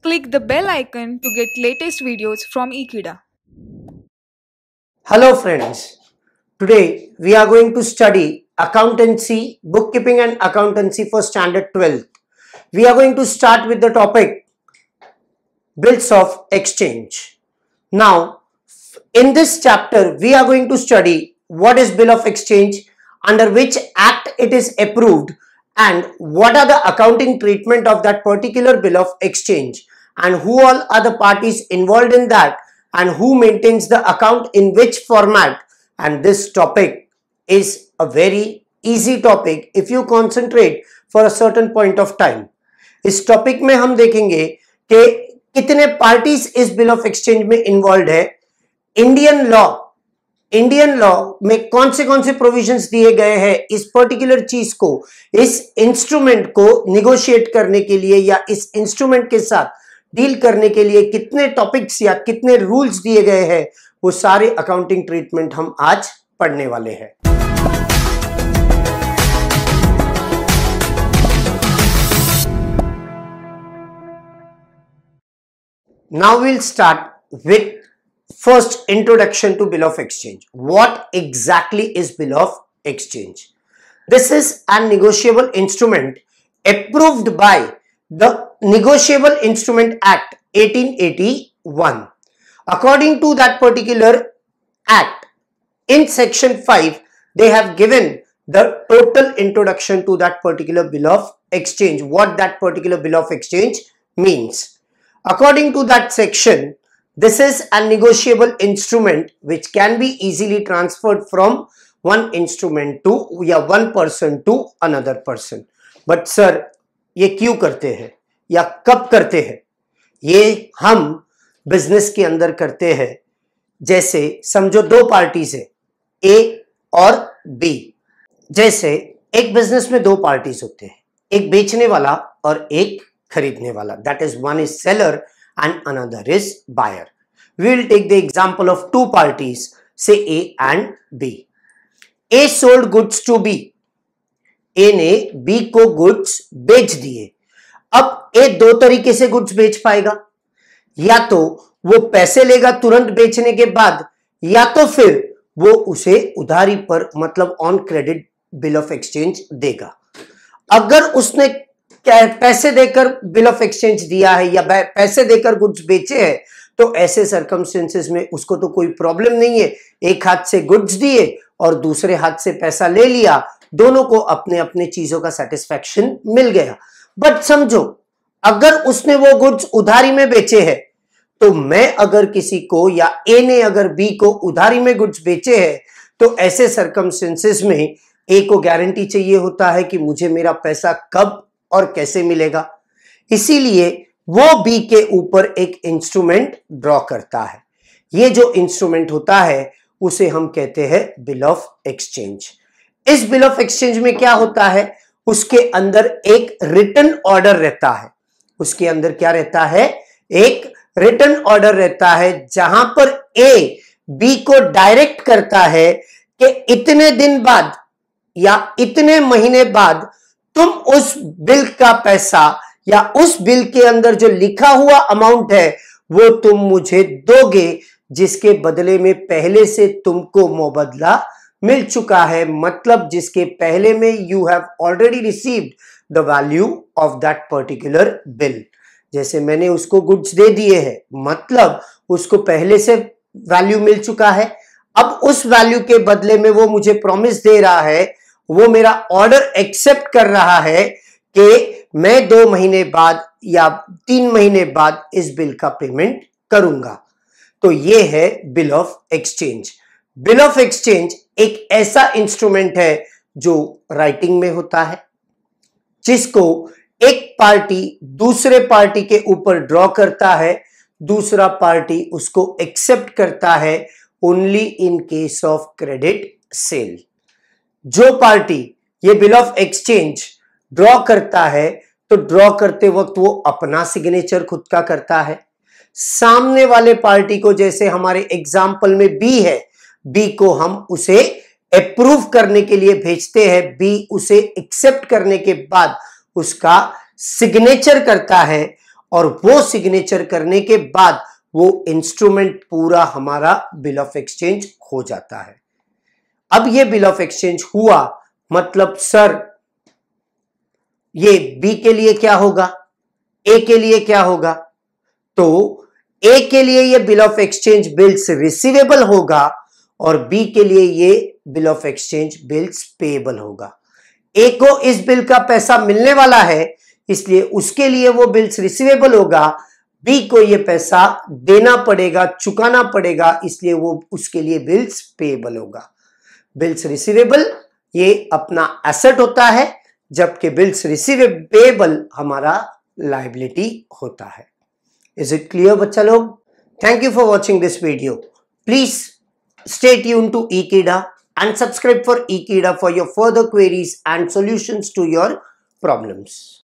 Click the bell icon to get latest videos from Ekeeda. Hello friends, today we are going to study accountancy, bookkeeping and accountancy for standard 12th. We are going to start with the topic bills of exchange. Now, in this chapter, we are going to study what is bill of exchange, under which act it is approved, and what are the accounting treatment of that particular bill of exchange, and who all are the parties involved in that, and who maintains the account in which format. And this topic is a very easy topic if you concentrate for a certain point of time. इस topic में हम देखेंगे कि कितने parties इस bill of exchange में involve है, Indian law में कौन से प्रोविजंस दिए गए हैं इस पर्टिकुलर चीज को, इस इंस्ट्रूमेंट को निगोशिएट करने के लिए या इस इंस्ट्रूमेंट के साथ डील करने के लिए कितने टॉपिक्स या कितने रूल्स दिए गए हैं, वो सारे अकाउंटिंग ट्रीटमेंट हम आज पढ़ने वाले हैं. Now we'll start with first introduction to bill of exchange. What exactly is bill of exchange? This is a negotiable instrument approved by the Negotiable Instrument Act 1881. According to that particular act, in section 5, they have given the total introduction to that particular bill of exchange, what that particular bill of exchange means. According to that section, this is a negotiable instrument which can be easily transferred from one instrument to या one person to another person. But sir, ये क्यों करते हैं या कब करते हैं? ये हम बिजनेस के अंदर करते हैं. जैसे समझो दो पार्टीज है, ए और बी. जैसे एक बिजनेस में दो पार्टीज होते हैं, एक बेचने वाला और एक खरीदने वाला. That is, one is seller and another is buyer. We will take the example of two parties, say A and B. A sold goods to B. A ने B को गुड्स बेच दिए. अब A दो तरीके से गुड्स बेच पाएगा, या तो वो पैसे लेगा तुरंत बेचने के बाद, या तो फिर वो उसे उधारी पर मतलब on credit bill of exchange देगा. अगर उसने पैसे देकर बिल ऑफ एक्सचेंज दिया है या पैसे देकर गुड्स बेचे हैं, तो ऐसे सर्कमस्टेंसेस में उसको तो कोई प्रॉब्लम नहीं है. एक हाथ से गुड्स दिए और दूसरे हाथ से पैसा ले लिया, दोनों को अपने अपने चीजों का सेटिस्फैक्शन मिल गया. बट समझो, अगर उसने वो गुड्स उधारी में बेचे हैं, तो मैं अगर किसी को या ए ने अगर बी को उधारी में गुड्स बेचे हैं, तो ऐसे सर्कमस्टेंसेस में ए को गारंटी चाहिए होता है कि मुझे मेरा पैसा कब और कैसे मिलेगा. इसीलिए वो बी के ऊपर एक इंस्ट्रूमेंट ड्रॉ करता है. ये जो इंस्ट्रूमेंट होता है उसे हम कहते हैं बिल ऑफ एक्सचेंज. इस बिल ऑफ एक्सचेंज में क्या होता है, उसके अंदर एक रिटन ऑर्डर रहता है. उसके अंदर क्या रहता है, एक रिटन ऑर्डर रहता है, जहां पर ए बी को डायरेक्ट करता है कि इतने दिन बाद या इतने महीने बाद तुम उस बिल का पैसा या उस बिल के अंदर जो लिखा हुआ अमाउंट है वो तुम मुझे दोगे, जिसके बदले में पहले से तुमको मुआवजा मिल चुका है. मतलब जिसके पहले में you have already received the value of that particular bill. जैसे मैंने उसको गुड्स दे दिए हैं, मतलब उसको पहले से वैल्यू मिल चुका है. अब उस वैल्यू के बदले में वो मुझे प्रॉमिस दे रहा है, वो मेरा ऑर्डर एक्सेप्ट कर रहा है कि मैं 2 महीने बाद या 3 महीने बाद इस बिल का पेमेंट करूंगा. तो ये है bill of exchange. Bill of exchange एक ऐसा इंस्ट्रूमेंट है जो राइटिंग में होता है, जिसको एक पार्टी दूसरे पार्टी के ऊपर ड्रॉ करता है, दूसरा पार्टी उसको एक्सेप्ट करता है only in case of credit sale. जो पार्टी ये बिल ऑफ एक्सचेंज ड्रॉ करता है, तो ड्रॉ करते वक्त वो अपना सिग्नेचर खुद का करता है. सामने वाले पार्टी को, जैसे हमारे एग्जाम्पल में बी है, बी को हम उसे अप्रूव करने के लिए भेजते हैं. बी उसे एक्सेप्ट करने के बाद उसका सिग्नेचर करता है और वो सिग्नेचर करने के बाद वो इंस्ट्रूमेंट पूरा हमारा बिल ऑफ एक्सचेंज हो जाता है। अब ये बिल ऑफ एक्सचेंज हुआ, मतलब सर ये बी के लिए क्या होगा, ए के लिए क्या होगा? तो ए के लिए ये bill of exchange bills receivable होगा और बी के लिए ये bill of exchange bills payable होगा। ए को इस बिल का पैसा मिलने वाला है, इसलिए उसके लिए वो बिल्स रिसीवेबल होगा। बी को ये पैसा देना पड़ेगा, चुकाना पड़ेगा, इसलिए वो उसके लिए बिल्स पेएबल होगा। बिल्स रिसीवेबल ये अपना एसेट होता है, जबकि बिल्स पेएबल हमारा लायबिलिटी होता है। इज इट क्लियर बच्चा लोग? Thank you for watching this video. Please stay tuned to Ekeeda and subscribe for Ekeeda for your further queries and solutions to your problems.